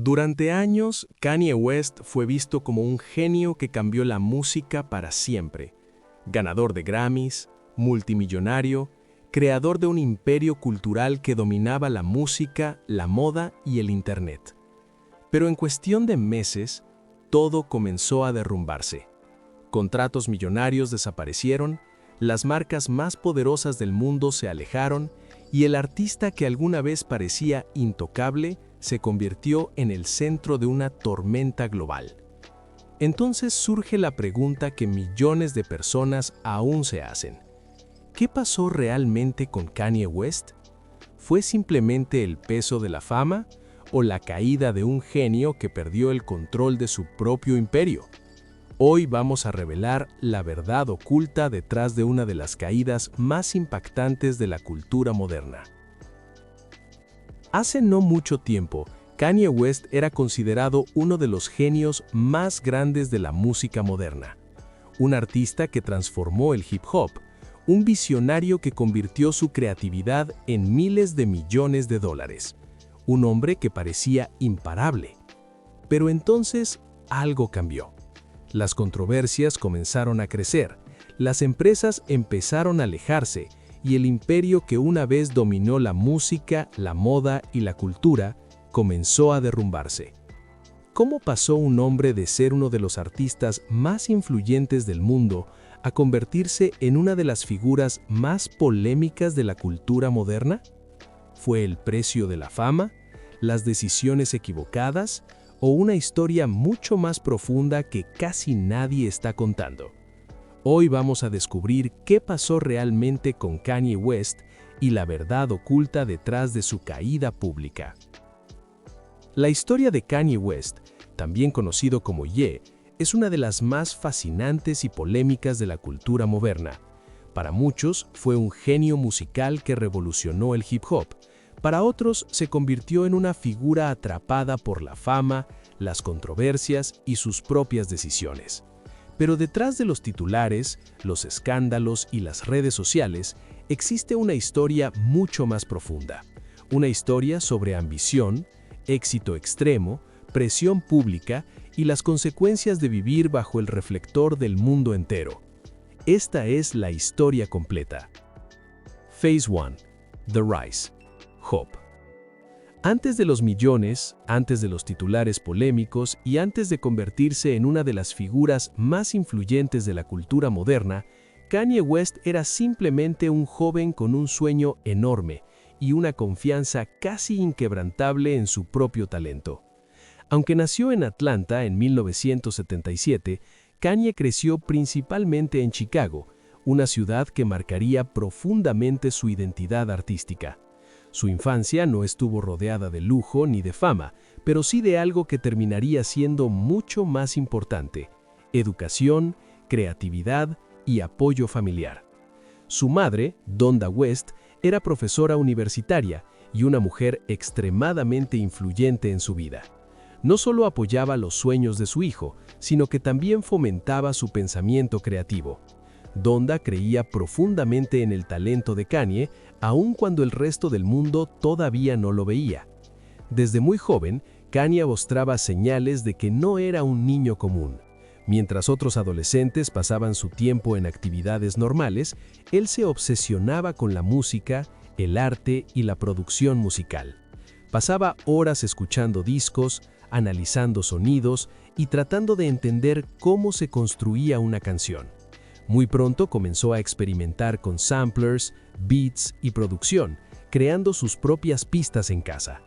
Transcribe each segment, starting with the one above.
Durante años, Kanye West fue visto como un genio que cambió la música para siempre. Ganador de Grammys, multimillonario, creador de un imperio cultural que dominaba la música, la moda y el Internet. Pero en cuestión de meses, todo comenzó a derrumbarse. Contratos millonarios desaparecieron, las marcas más poderosas del mundo se alejaron y el artista que alguna vez parecía intocable se convirtió en el centro de una tormenta global. Entonces surge la pregunta que millones de personas aún se hacen. ¿Qué pasó realmente con Kanye West? ¿Fue simplemente el peso de la fama o la caída de un genio que perdió el control de su propio imperio? Hoy vamos a revelar la verdad oculta detrás de una de las caídas más impactantes de la cultura moderna. Hace no mucho tiempo, Kanye West era considerado uno de los genios más grandes de la música moderna. Un artista que transformó el hip hop, un visionario que convirtió su creatividad en miles de millones de dólares. Un hombre que parecía imparable. Pero entonces algo cambió. Las controversias comenzaron a crecer, las empresas empezaron a alejarse y el imperio que una vez dominó la música, la moda y la cultura comenzó a derrumbarse. ¿Cómo pasó un hombre de ser uno de los artistas más influyentes del mundo a convertirse en una de las figuras más polémicas de la cultura moderna? ¿Fue el precio de la fama, las decisiones equivocadas o una historia mucho más profunda que casi nadie está contando? Hoy vamos a descubrir qué pasó realmente con Kanye West y la verdad oculta detrás de su caída pública. La historia de Kanye West, también conocido como Ye, es una de las más fascinantes y polémicas de la cultura moderna. Para muchos fue un genio musical que revolucionó el hip hop. Para otros se convirtió en una figura atrapada por la fama, las controversias y sus propias decisiones. Pero detrás de los titulares, los escándalos y las redes sociales, existe una historia mucho más profunda. Una historia sobre ambición, éxito extremo, presión pública y las consecuencias de vivir bajo el reflector del mundo entero. Esta es la historia completa. Phase 1. The Rise. Hope. Antes de los millones, antes de los titulares polémicos y antes de convertirse en una de las figuras más influyentes de la cultura moderna, Kanye West era simplemente un joven con un sueño enorme y una confianza casi inquebrantable en su propio talento. Aunque nació en Atlanta en 1977, Kanye creció principalmente en Chicago, una ciudad que marcaría profundamente su identidad artística. Su infancia no estuvo rodeada de lujo ni de fama, pero sí de algo que terminaría siendo mucho más importante: educación, creatividad y apoyo familiar. Su madre, Donda West, era profesora universitaria y una mujer extremadamente influyente en su vida. No solo apoyaba los sueños de su hijo, sino que también fomentaba su pensamiento creativo. Donda creía profundamente en el talento de Kanye, aun cuando el resto del mundo todavía no lo veía. Desde muy joven, Kanye mostraba señales de que no era un niño común. Mientras otros adolescentes pasaban su tiempo en actividades normales, él se obsesionaba con la música, el arte y la producción musical. Pasaba horas escuchando discos, analizando sonidos y tratando de entender cómo se construía una canción. Muy pronto comenzó a experimentar con samplers, beats y producción, creando sus propias pistas en casa.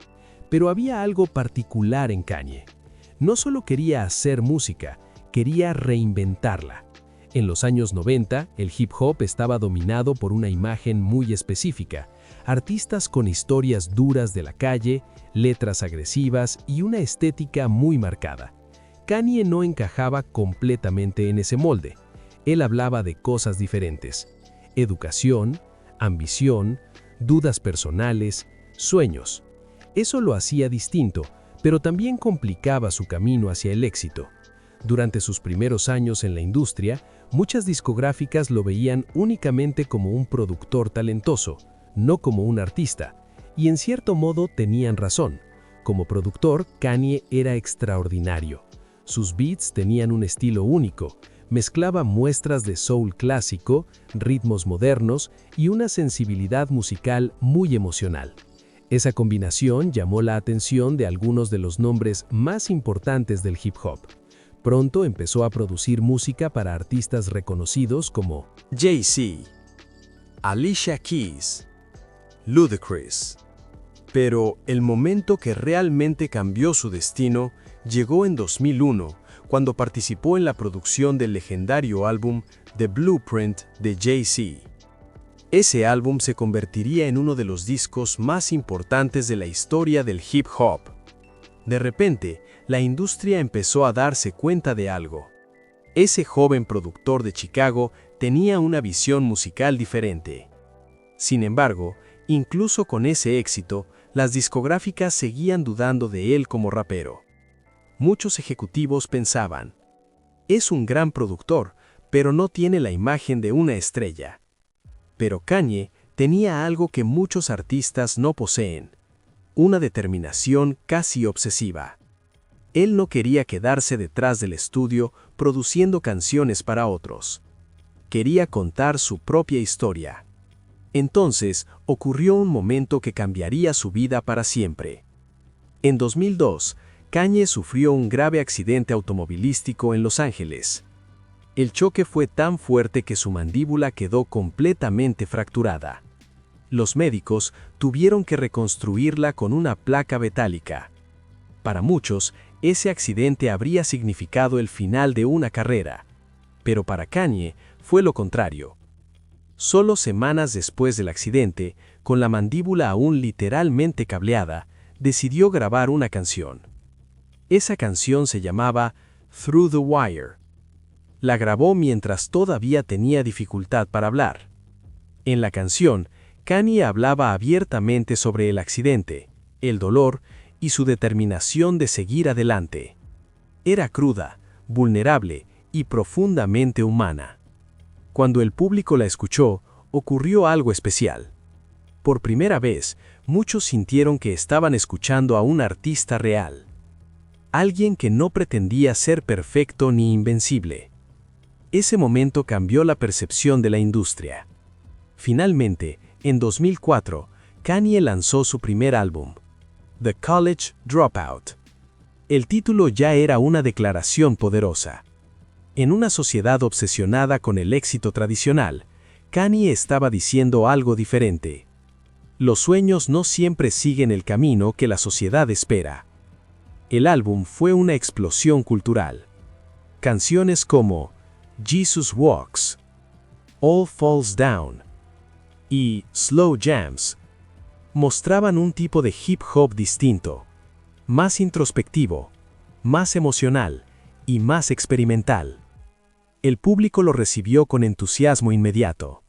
Pero había algo particular en Kanye. No solo quería hacer música, quería reinventarla. En los años 90, el hip hop estaba dominado por una imagen muy específica: artistas con historias duras de la calle, letras agresivas y una estética muy marcada. Kanye no encajaba completamente en ese molde. Él hablaba de cosas diferentes: educación, ambición, dudas personales, sueños. Eso lo hacía distinto, pero también complicaba su camino hacia el éxito. Durante sus primeros años en la industria, muchas discográficas lo veían únicamente como un productor talentoso, no como un artista, y en cierto modo tenían razón. Como productor, Kanye era extraordinario. Sus beats tenían un estilo único, mezclaba muestras de soul clásico, ritmos modernos y una sensibilidad musical muy emocional. Esa combinación llamó la atención de algunos de los nombres más importantes del hip hop. Pronto empezó a producir música para artistas reconocidos como Jay-Z, Alicia Keys, Ludacris. Pero el momento que realmente cambió su destino llegó en 2001, cuando participó en la producción del legendario álbum The Blueprint de Jay-Z. Ese álbum se convertiría en uno de los discos más importantes de la historia del hip hop. De repente, la industria empezó a darse cuenta de algo. Ese joven productor de Chicago tenía una visión musical diferente. Sin embargo, incluso con ese éxito, las discográficas seguían dudando de él como rapero. Muchos ejecutivos pensaban, es un gran productor, pero no tiene la imagen de una estrella. Pero Kanye tenía algo que muchos artistas no poseen, una determinación casi obsesiva. Él no quería quedarse detrás del estudio produciendo canciones para otros. Quería contar su propia historia. Entonces ocurrió un momento que cambiaría su vida para siempre. En 2002, Kanye sufrió un grave accidente automovilístico en Los Ángeles. El choque fue tan fuerte que su mandíbula quedó completamente fracturada. Los médicos tuvieron que reconstruirla con una placa metálica. Para muchos, ese accidente habría significado el final de una carrera, pero para Kanye fue lo contrario. Solo semanas después del accidente, con la mandíbula aún literalmente cableada, decidió grabar una canción. Esa canción se llamaba Through the Wire. La grabó mientras todavía tenía dificultad para hablar. En la canción, Kanye hablaba abiertamente sobre el accidente, el dolor y su determinación de seguir adelante. Era cruda, vulnerable y profundamente humana. Cuando el público la escuchó, ocurrió algo especial. Por primera vez, muchos sintieron que estaban escuchando a un artista real. Alguien que no pretendía ser perfecto ni invencible. Ese momento cambió la percepción de la industria. Finalmente, en 2004, Kanye lanzó su primer álbum, The College Dropout. El título ya era una declaración poderosa. En una sociedad obsesionada con el éxito tradicional, Kanye estaba diciendo algo diferente. Los sueños no siempre siguen el camino que la sociedad espera. El álbum fue una explosión cultural. Canciones como Jesus Walks, All Falls Down y Slow Jams mostraban un tipo de hip hop distinto, más introspectivo, más emocional y más experimental. El público lo recibió con entusiasmo inmediato.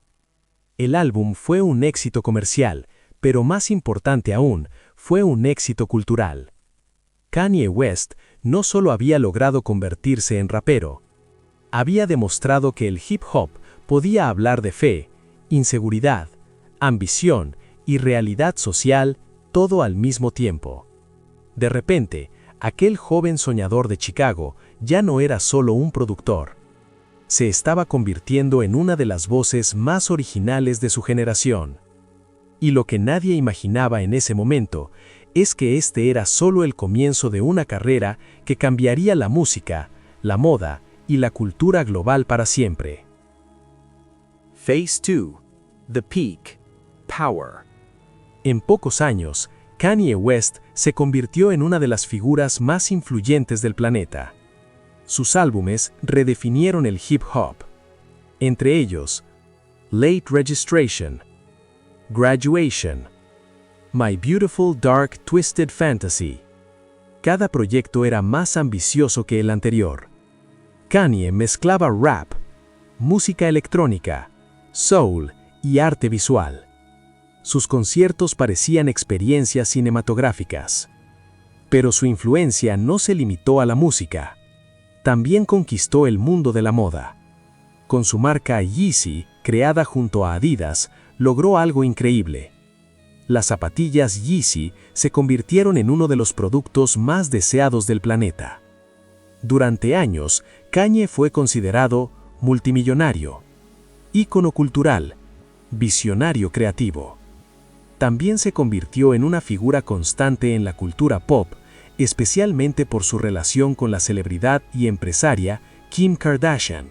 El álbum fue un éxito comercial, pero más importante aún, fue un éxito cultural. Kanye West no solo había logrado convertirse en rapero, había demostrado que el hip hop podía hablar de fe, inseguridad, ambición y realidad social, todo al mismo tiempo. De repente, aquel joven soñador de Chicago ya no era solo un productor. Se estaba convirtiendo en una de las voces más originales de su generación. Y lo que nadie imaginaba en ese momento es que este era solo el comienzo de una carrera que cambiaría la música, la moda y la cultura global para siempre. Phase 2. The Peak. Power. En pocos años, Kanye West se convirtió en una de las figuras más influyentes del planeta. Sus álbumes redefinieron el hip hop. Entre ellos, Late Registration, Graduation, My Beautiful Dark Twisted Fantasy. Cada proyecto era más ambicioso que el anterior. Kanye mezclaba rap, música electrónica, soul y arte visual. Sus conciertos parecían experiencias cinematográficas. Pero su influencia no se limitó a la música. También conquistó el mundo de la moda. Con su marca Yeezy, creada junto a Adidas, logró algo increíble. las zapatillas Yeezy se convirtieron en uno de los productos más deseados del planeta. Durante años, Kanye fue considerado multimillonario, ícono cultural, visionario creativo. También se convirtió en una figura constante en la cultura pop, especialmente por su relación con la celebridad y empresaria Kim Kardashian.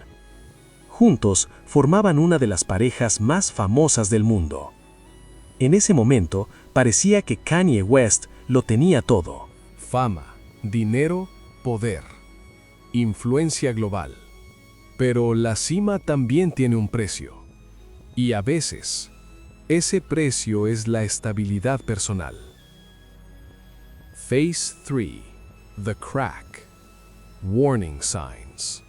Juntos formaban una de las parejas más famosas del mundo. En ese momento, parecía que Kanye West lo tenía todo. Fama, dinero, poder, influencia global. Pero la cima también tiene un precio. Y a veces, ese precio es la estabilidad personal. Phase 3. The Crack. Warning Signs.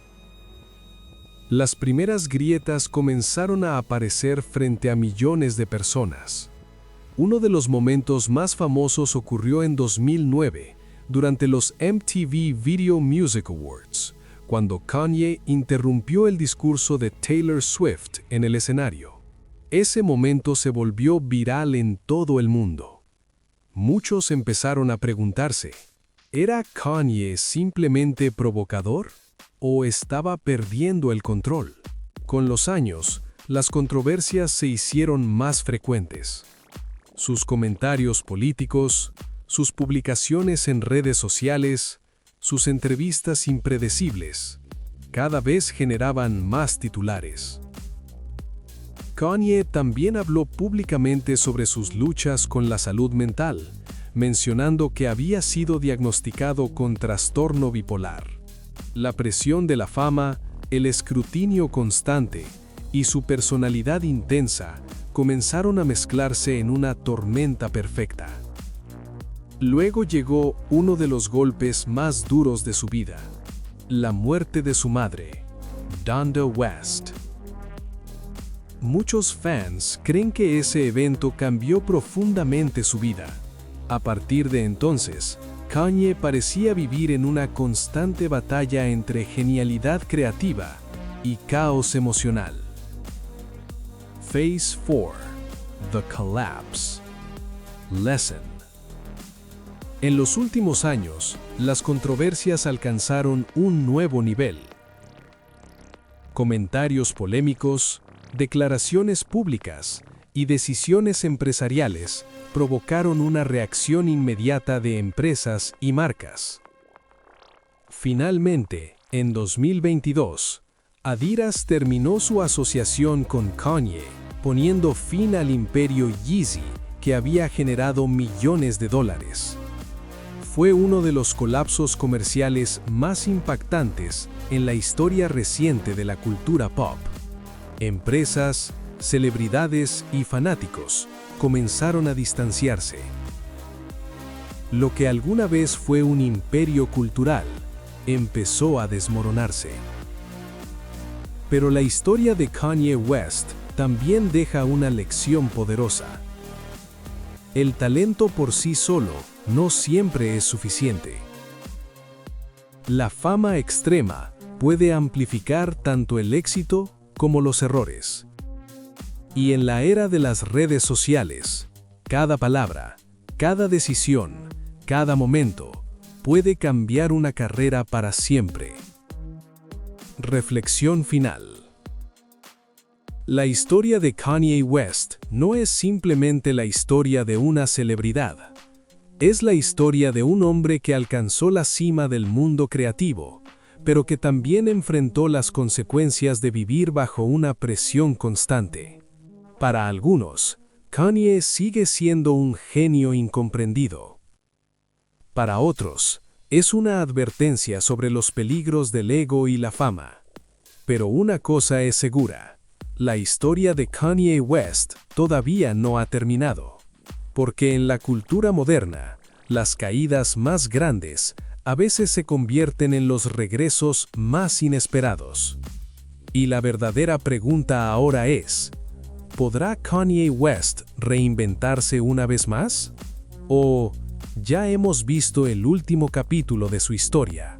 Las primeras grietas comenzaron a aparecer frente a millones de personas. Uno de los momentos más famosos ocurrió en 2009, durante los MTV Video Music Awards, cuando Kanye interrumpió el discurso de Taylor Swift en el escenario. Ese momento se volvió viral en todo el mundo. Muchos empezaron a preguntarse, ¿era Kanye simplemente provocador o estaba perdiendo el control? Con los años, las controversias se hicieron más frecuentes. Sus comentarios políticos, sus publicaciones en redes sociales, sus entrevistas impredecibles, cada vez generaban más titulares. Kanye también habló públicamente sobre sus luchas con la salud mental, mencionando que había sido diagnosticado con trastorno bipolar. La presión de la fama, el escrutinio constante y su personalidad intensa comenzaron a mezclarse en una tormenta perfecta. Luego llegó uno de los golpes más duros de su vida, la muerte de su madre, Donda West. Muchos fans creen que ese evento cambió profundamente su vida. A partir de entonces, Kanye parecía vivir en una constante batalla entre genialidad creativa y caos emocional. Phase 4. The Collapse. Lesson. En los últimos años, las controversias alcanzaron un nuevo nivel. Comentarios polémicos, declaraciones públicas y decisiones empresariales provocaron una reacción inmediata de empresas y marcas. Finalmente, en 2022, Adidas terminó su asociación con Kanye, poniendo fin al imperio Yeezy, que había generado millones de dólares. Fue uno de los colapsos comerciales más impactantes en la historia reciente de la cultura pop. Empresas, celebridades y fanáticos comenzaron a distanciarse. Lo que alguna vez fue un imperio cultural empezó a desmoronarse. Pero la historia de Kanye West también deja una lección poderosa. El talento por sí solo no siempre es suficiente. La fama extrema puede amplificar tanto el éxito como los errores. Y en la era de las redes sociales, cada palabra, cada decisión, cada momento puede cambiar una carrera para siempre. Reflexión final. La historia de Kanye West no es simplemente la historia de una celebridad. Es la historia de un hombre que alcanzó la cima del mundo creativo, pero que también enfrentó las consecuencias de vivir bajo una presión constante. Para algunos, Kanye sigue siendo un genio incomprendido. Para otros, es una advertencia sobre los peligros del ego y la fama. Pero una cosa es segura, la historia de Kanye West todavía no ha terminado. Porque en la cultura moderna, las caídas más grandes a veces se convierten en los regresos más inesperados. Y la verdadera pregunta ahora es, ¿podrá Kanye West reinventarse una vez más? ¿O ya hemos visto el último capítulo de su historia?